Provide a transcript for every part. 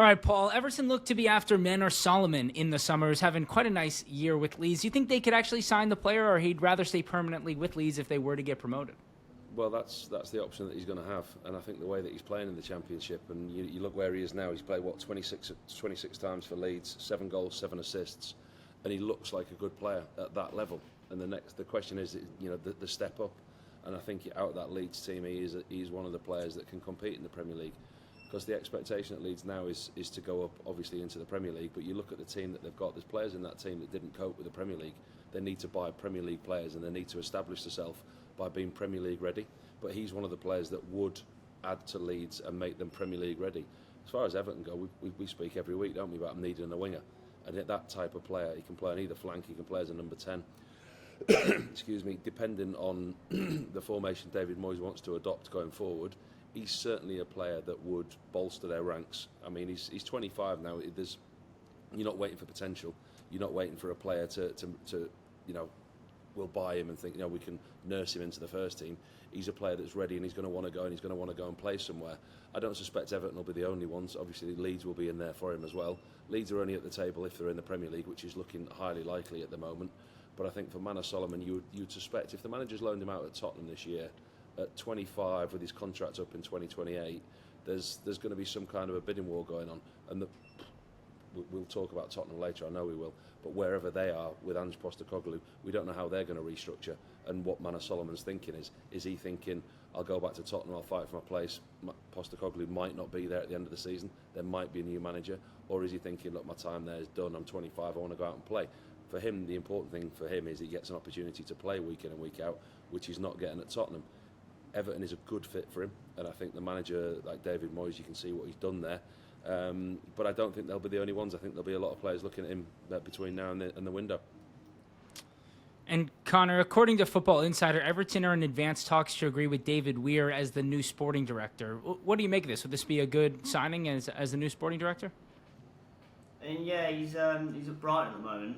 right, Paul. Everton looked to be after Manor Solomon in the summer. He's having quite a nice year with Leeds. Do you think they could actually sign the player, or he'd rather stay permanently with Leeds if they were to get promoted? Well, that's the option that he's going to have, and I think the way that he's playing in the Championship, and you look where he is now, he's played 26 times for Leeds, 7 goals, 7 assists, and he looks like a good player at that level. And the question is, the step up, and I think out of that Leeds team, he's one of the players that can compete in the Premier League, because the expectation at Leeds now is to go up, obviously, into the Premier League. But you look at the team that they've got, there's players in that team that didn't cope with the Premier League. They need to buy Premier League players, and they need to establish themselves by being Premier League ready. But he's one of the players that would add to Leeds and make them Premier League ready. As far as Everton go, we speak every week, don't we, about them needing a winger. And that type of player, he can play on either flank, he can play as a number 10. Excuse me, depending on the formation David Moyes wants to adopt going forward, he's certainly a player that would bolster their ranks. I mean, he's 25 now. You're not waiting for potential. You're not waiting for a player to we'll buy him and think, we can nurse him into the first team. He's a player that's ready, and he's going to want to go, and he's going to want to go and play somewhere. I don't suspect Everton will be the only ones. Obviously, Leeds will be in there for him as well. Leeds are only at the table if they're in the Premier League, which is looking highly likely at the moment. But I think for Manor Solomon, you'd suspect if the manager's loaned him out at Tottenham this year, at 25 with his contract up in 2028, there's going to be some kind of a bidding war going on. And we'll talk about Tottenham later, I know we will, but wherever they are with Ange Postecoglou, we don't know how they're going to restructure. And what Manor Solomon's thinking is he thinking, I'll go back to Tottenham, I'll fight for my place, Postecoglou might not be there at the end of the season, there might be a new manager, or is he thinking, look, my time there is done, I'm 25, I want to go out and play. For him, the important thing for him is he gets an opportunity to play week in and week out, which he's not getting at Tottenham. Everton is a good fit for him, and I think the manager, like David Moyes, you can see what he's done there. But I don't think they'll be the only ones. I think there'll be a lot of players looking at him between now and the window. And Connor, according to Football Insider, Everton are in advanced talks to agree with David Weir as the new sporting director. What do you make of this? Would this be a good signing as the new sporting director? And yeah, he's at Brighton at the moment.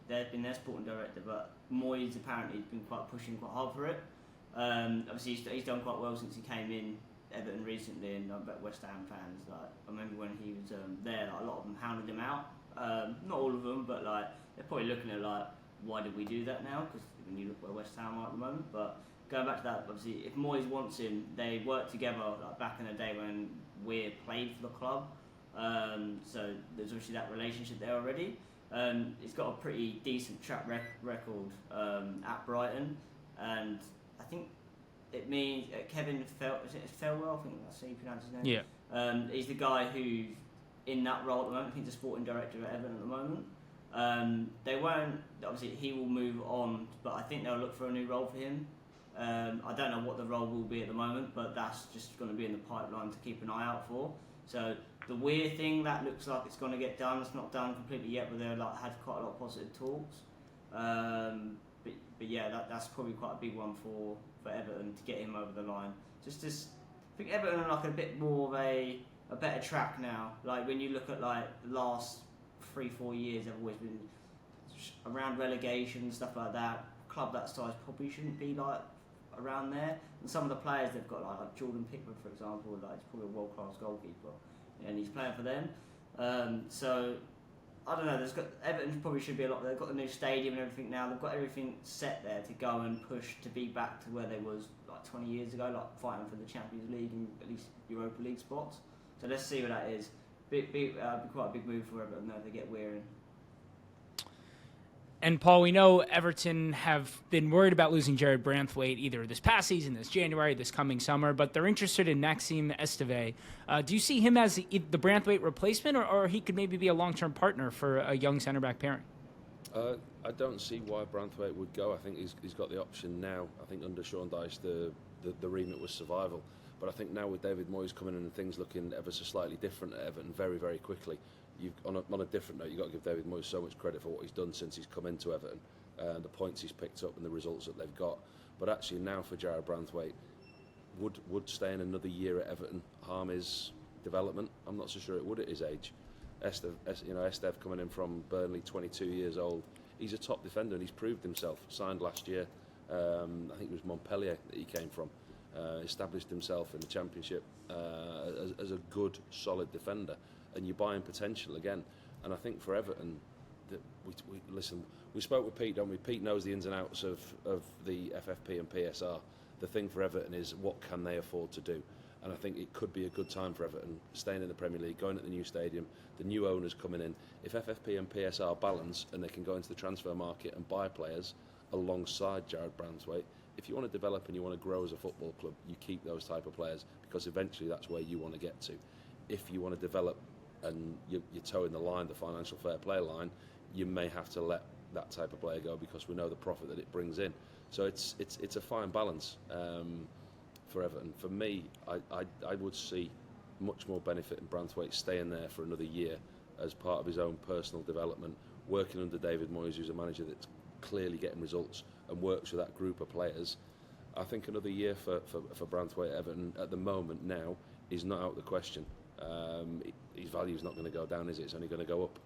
They've been their sporting director, but Moyes apparently has been pushing quite hard for it. Obviously, he's done quite well since he came in Everton recently, and I bet West Ham fans, I remember when he was there, a lot of them hounded him out. Not all of them, but they're probably looking at why did we do that now? Because when you look where West Ham are at the moment. But going back to that, obviously, if Moyes wants him, they worked together back in the day when Weir played for the club. So there's obviously that relationship there already. He's got a pretty decent track record at Brighton, and I think it means Kevin Felwell, I think that's how you pronounce his name. Yeah. He's the guy who's in that role at the moment. I think he's the sporting director at Everton at the moment. They won't, obviously he will move on, but I think they'll look for a new role for him. I don't know what the role will be at the moment, but that's just going to be in the pipeline to keep an eye out for. So the weird thing, that looks like it's going to get done. It's not done completely yet, but they've had quite a lot of positive talks. But yeah, that's probably quite a big one for Everton to get him over the line. I think Everton are a bit more of a better track now. When you look at the last 3-4 years, they've always been around relegation and stuff like that. A club that size probably shouldn't be around there. And some of the players they've got, like Jordan Pickford, for example, he's probably a world-class goalkeeper, and he's playing for them. So I don't know. Everton probably should be a lot. They've got the new stadium and everything now. They've got everything set there to go and push to be back to where they was 20 years ago, fighting for the Champions League and at least Europa League spots. So let's see what that is. Be quite a big move for Everton though if they get Weir in. And Paul, we know Everton have been worried about losing Jarrad Branthwaite either this past season, this January, this coming summer, but they're interested in Maxime Esteve. Do you see him as the Branthwaite replacement, or he could maybe be a long-term partner for a young centre-back pairing? I don't see why Branthwaite would go. I think he's got the option now. I think under Sean Dyche, the remit was survival. But I think now with David Moyes coming in and things looking ever so slightly different at Everton very, very quickly, on a different note, you've got to give David Moyes so much credit for what he's done since he's come into Everton, the points he's picked up and the results that they've got. But actually now for Jarrad Branthwaite, would staying another year at Everton harm his development? I'm not so sure it would at his age. Esteve coming in from Burnley, 22 years old. He's a top defender and he's proved himself. Signed last year. I think it was Montpellier that he came from. established himself in the Championship as a good, solid defender, and you're buying potential again. And I think for Everton, listen, we spoke with Pete, don't we? Pete knows the ins and outs of the FFP and PSR. The thing for Everton is, what can they afford to do? And I think it could be a good time for Everton, staying in the Premier League, going at the new stadium, the new owners coming in. If FFP and PSR balance and they can go into the transfer market and buy players alongside Jarrad Branthwaite, if you want to develop and you want to grow as a football club, you keep those type of players, because eventually that's where you want to get to. If you want to develop and you're toeing the line, the financial fair play line, you may have to let that type of player go, because we know the profit that it brings in. So it's a fine balance for Everton. For me, I would see much more benefit in Branthwaite staying there for another year as part of his own personal development, working under David Moyes, who's a manager that's clearly getting results and works with that group of players. I think another year for Branthwaite at Everton at the moment now is not out of the question. His value is not going to go down, is it? It's only going to go up.